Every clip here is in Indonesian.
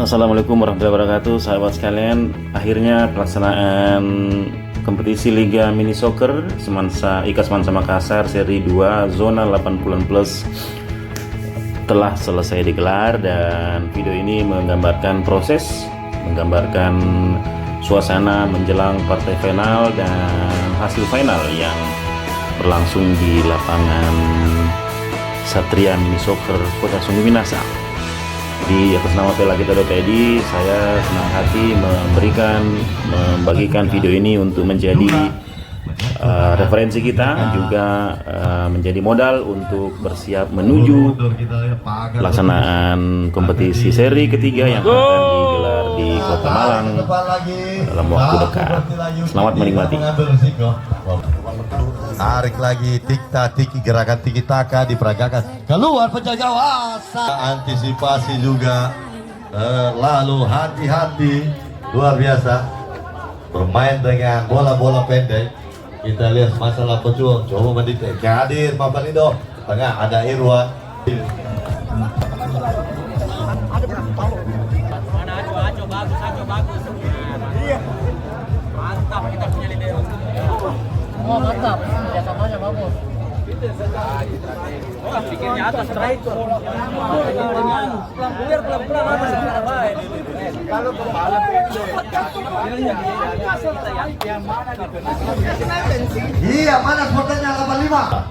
Assalamualaikum warahmatullahi wabarakatuh, sahabat sekalian. Akhirnya pelaksanaan kompetisi Liga Mini Soccer IKA Semansa Makassar seri 2 zona 80-an plus telah selesai digelar, dan video ini menggambarkan suasana menjelang partai final dan hasil final yang berlangsung di lapangan Satria Mini Soccer Kota Sungguh Minasa. Di atas nama pelagita.id, saya senang hati membagikan video ini untuk menjadi referensi kita, juga menjadi modal untuk bersiap menuju pelaksanaan kompetisi seri ketiga yang akan digelar di Kota Malang dalam waktu dekat. Selamat menikmati. Tarik lagi, tiki gerakan tiki taka diperagakan keluar penjaga wasa, antisipasi juga, lalu hati-hati, luar biasa bermain dengan bola-bola pendek. Kita lihat masalah pejuang coba mendetek hadir Bapak Lido, tengah ada Irwan. Mantap, kita punya libero. Oh, mantap, kerjasamanya bagus. Oh, pikirnya atas striker. Pelan-pelan atas tidak baik. Kalau kepala pendek. Iya, mana sportnya 85?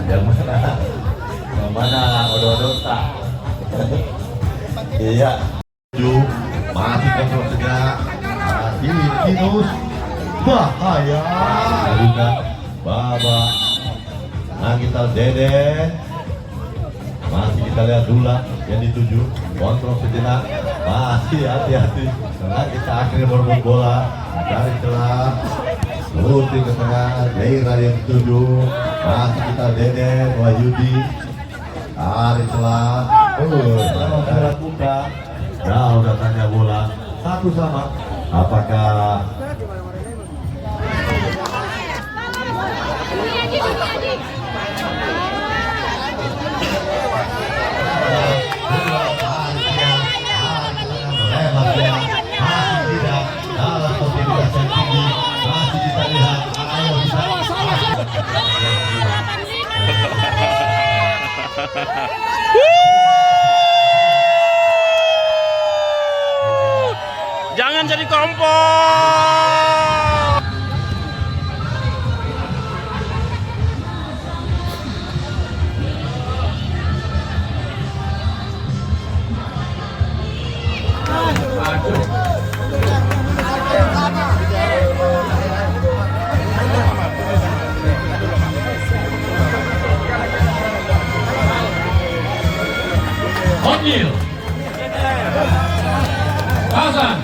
Yang mana odo-odo tak? Iya. Masih kontrol tegak. Tinus bahaya. Juga Baba. Nah, kita Deden. Masih kita lihat Dula yang dituju. Kontrol sejenak. Masih hati-hati. Nah, kita akhirnya berebut bola dari celah. Rutin ke tengah. Leira yang dituju. Masih kita Deden. Wahyudi. Dari celah. Surat buka. Jauh datangnya bola. Satu sama. Apakah jangan jadi kompor. Odil Hasan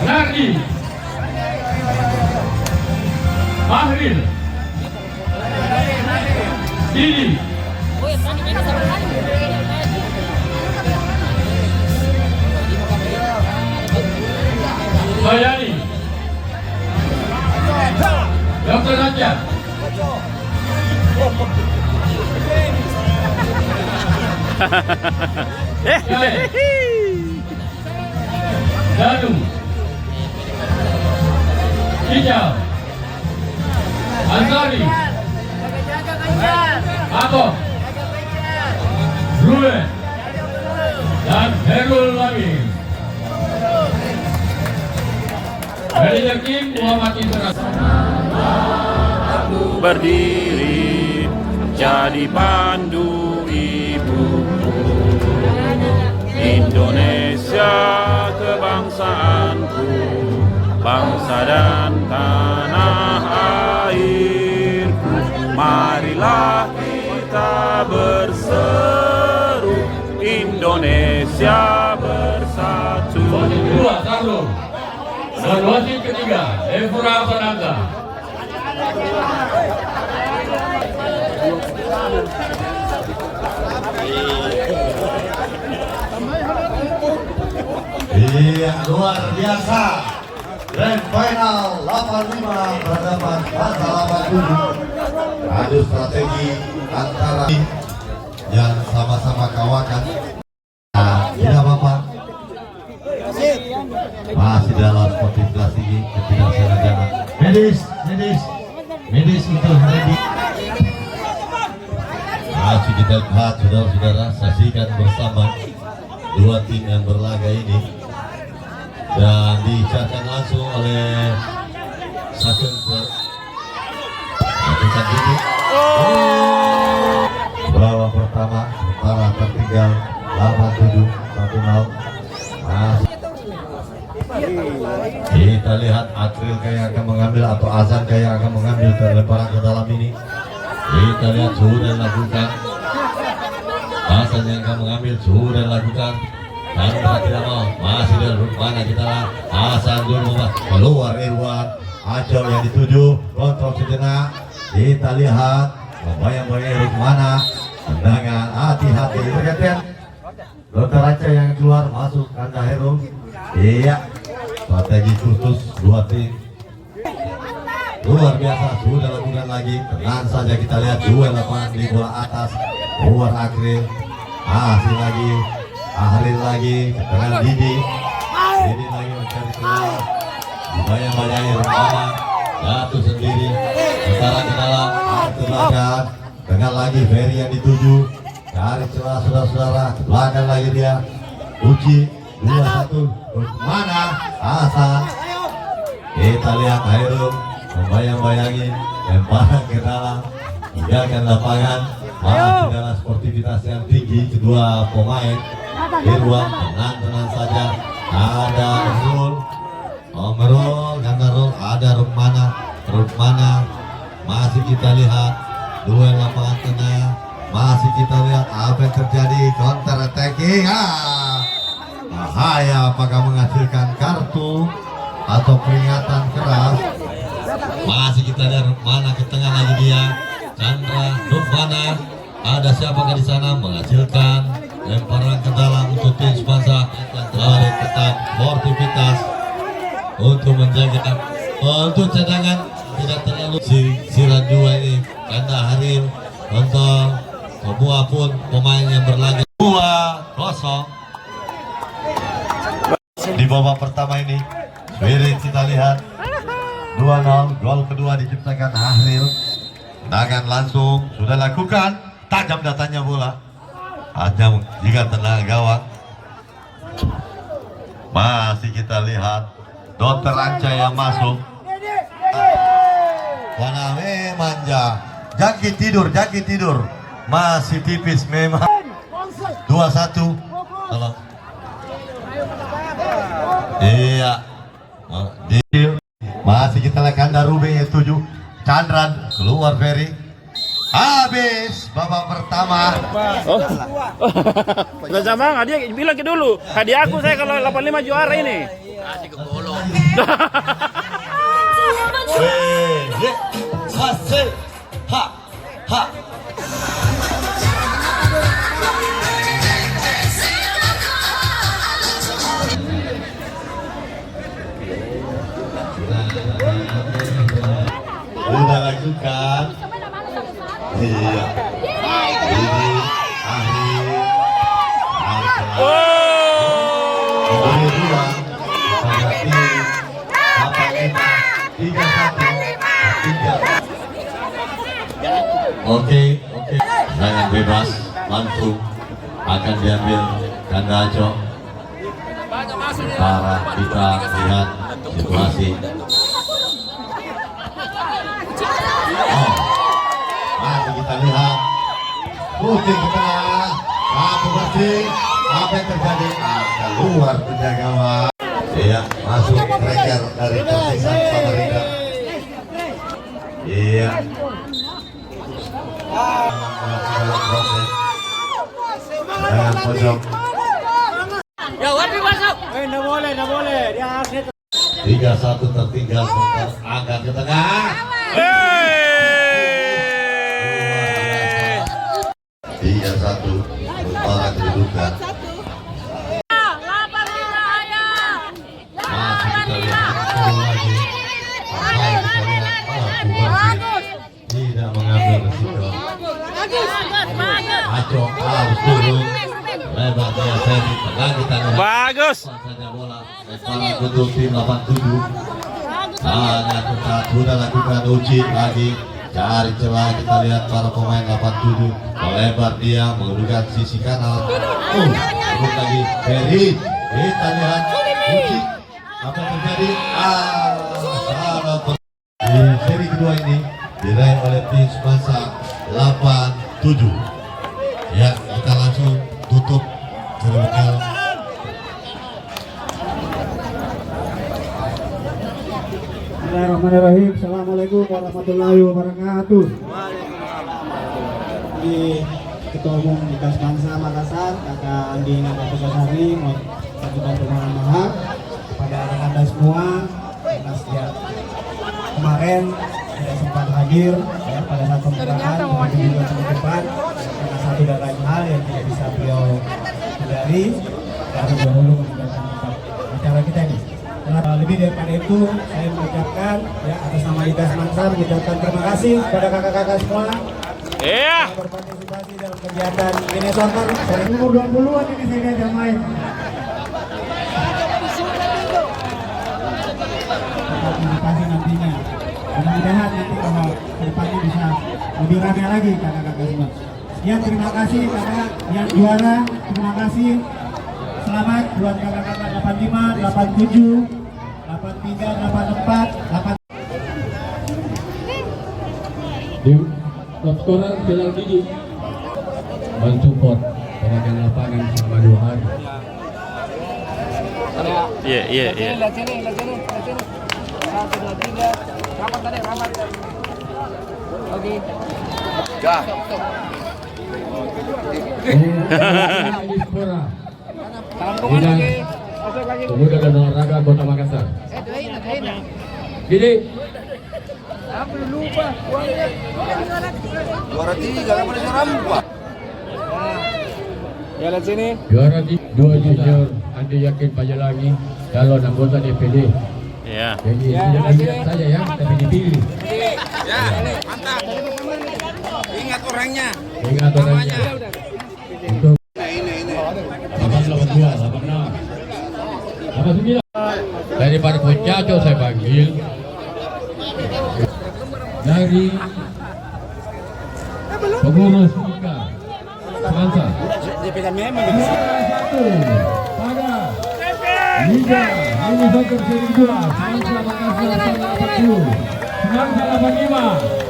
Nardi Fahril Didi Bayani Dr. Raja Danu Hijau Ansari Abok Rule dan Herul Lamin. Manajer tim Muhammad Internasional Berdiri jadi pandu ibuku, Indonesia kebangsaanku, bangsa dan tanah airku. Marilah kita berseru, Indonesia bersatu. Wasit kedua Carlo dan wasit ketiga Evra Pananda. iya, luar biasa. Grand Final 85 berhadapan Masa 87. Adu strategi antara yang sama-sama kawakan. Nah, tidak apa-apa. Masih dalam sportivitas ini ketidaksengajaan. Medis itu ready. Masih kita lihat saudara-saudara, saksikan bersama dua tim yang berlaga ini dan dicatat langsung oleh Sakenper. Lakukan titik. Babak pertama sementara tertinggal 87 1-0. Kita lihat April kayak akan mengambil atau Azan kayak akan mengambil terlemparan ke dalam ini. Kita lihat sudah dilakukan. Azan yang akan mengambil sudah dilakukan. Dan tidak mau masih dari mana kita lah. Azan dulu keluar Irwan. Acau yang dituju kontrol sejenak. Kita lihat bayang-bayang mana tendangan hati-hati perhatian. Dokter Acau yang keluar masuk Kanda Hero. Iya. Strategi khusus dua tim luar biasa sudah lakukan lagi. Tenang saja kita lihat duel lapangan di bola atas. Keluar Akril masih lagi Ahlil lagi dengan Didi lagi mencari keluar. Bayang-bayang Romana jatuh sendiri sekarang ke dalam belakang dengan lagi Ferry yang dituju cari celah saudara-saudara belakang lagi dia Uci 2-1 mana Hasan. Kita lihat Hairul membayang-bayangi lemparan ke dalam tinggalkan lapangan. Masih dalam sportivitas yang tinggi kedua pemain. Irwan tenang saja. Ada Merul ganda Rul, ada Rukmana masih kita lihat duel lapangan tengah. Masih kita lihat apa yang terjadi, counter attacking. Bahaya, apakah menghasilkan kartu atau peringatan keras. Masih kita lihat mana ke tengah lagi dia Chandra Rukmana. Ada siapakah di sana menghasilkan lemparan ke dalam untuk tim Spansa. Harus tetap sportivitas untuk menjaga untuk cadangan tidak terlalu sirat dua ini Kanda Haril untuk semua pun pemain yang berlaga 2-0 di babak pertama ini. Spirit kita lihat 2-0, gol kedua diciptakan Haril. Tendangan langsung sudah lakukan, tajam datanya bola. Tajam jika tendangan gawang. Masih kita lihat Dokter Anca yang masuk. Waname manja. Jaki tidur. Masih tipis memang. 2-1. Tolong. Iya. Masih kita lihat Kanda Rube yang 7. Chandran keluar Ferry. Habis babak pertama. Sudah sama, dia bilang ke dulu. Hadiah aku saya kalau 85 juara ini. Kasih ke bolong. Sudah lakukan. Iya. Ini akhir. Oke. Jangan bebas, langsung akan diambil Kanda Aco. Para kita lihat situasi. Masih kita lihat putih ke tengah, apa bersih, apa yang terjadi? Keluar penjaga gawang. Iya, masuk striker dari Persisan Samarinda. Iya. Dengan pojok. Ya, wapi masuk. Nggak boleh. Dia harus 3-1 tertinggal sebentar angkat ke tengah. 3-1 sementara kedudukan. Masih kita lihat sekali lagi. Tidak mengambil resiko. Aco harus turun. Lebar dia Ferry, lagi tangan. Bagus. Saja bola. Lemparan untuk tim 87. Hanya tetap sudah lakukan uji lagi. Cari celah, kita lihat para pemain 87. Melebar dia mengedudukan sisi kanan. Turun lagi Ferry. Kita lihat uji. Apa yang terjadi? Salah di seri kedua ini diraih oleh tim Semansa 87. Ya, kita langsung tutup cerita. Bismillahirrahmanirrahim. Assalamualaikum warahmatullahi wabarakatuh. Di Ketua Umum Ikas Bangsa Makassar, Kakak Andi Nagapusasari, mau sampaikan permohonan maaf kepada anda semua karena sejak kemarin tidak sempat hadir ya, pada saat pembukaan mungkin juga minggu depan karena satu dan lain hal yang tidak bisa beliau hindari dan dahulu meninggalkan acara kita ini. Lebih daripada itu, saya mengucapkan ya atas nama Ikas Bangsa mengucapkan terima kasih kepada kakak-kakak semua yang berpartisipasi dalam kegiatan ini soccer. Dari umur 20-an ini saya diajak main. Partisipasi nantinya. Mudah-mudahan nanti kalau depannya bisa lebih ramai lagi kakak-kakak semua. Sekian, terima kasih kakak yang juara, terima kasih. Selamat buat kakak-kakak 85, 87, 83, 84, 8. Top scorer Bilal Gigi mensupport pemegang lapangan selama 2 hari. Iya. Lihat sini. 1, 2, 3. Rapat tadi, rapat. Oke. Dispora Tangan kemana lagi? Pemuda dan Olahraga Kota Makassar. Gini. Aku lupa. Juara 3, kamu ada juara 4. Ya, lihat sini. Juara 2 junior Andi Yakin Pajalangi, calon anggota DPD. Ya. Jadi tidak lihat saja ya, tapi dipilih. Ya, mantap. Ingat orangnya. Ingat orangnya. Untuk 882, 86, 89. Daripada Poncaco saya panggil. Dari pengurus Ika Semansa. Satu pada Liga Mini Soccer Seri 2 Semansa Makassar 80, Semansa 85.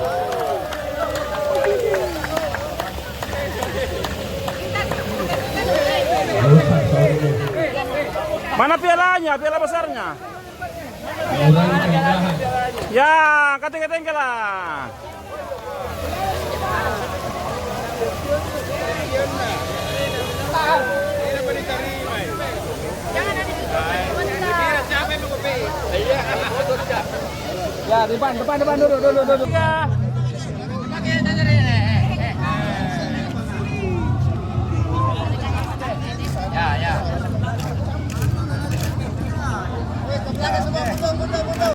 Mana pialanya? Piala besarnya? Mengurangi keindahan. Ya, kata-kata lah. Ya, depan dulu.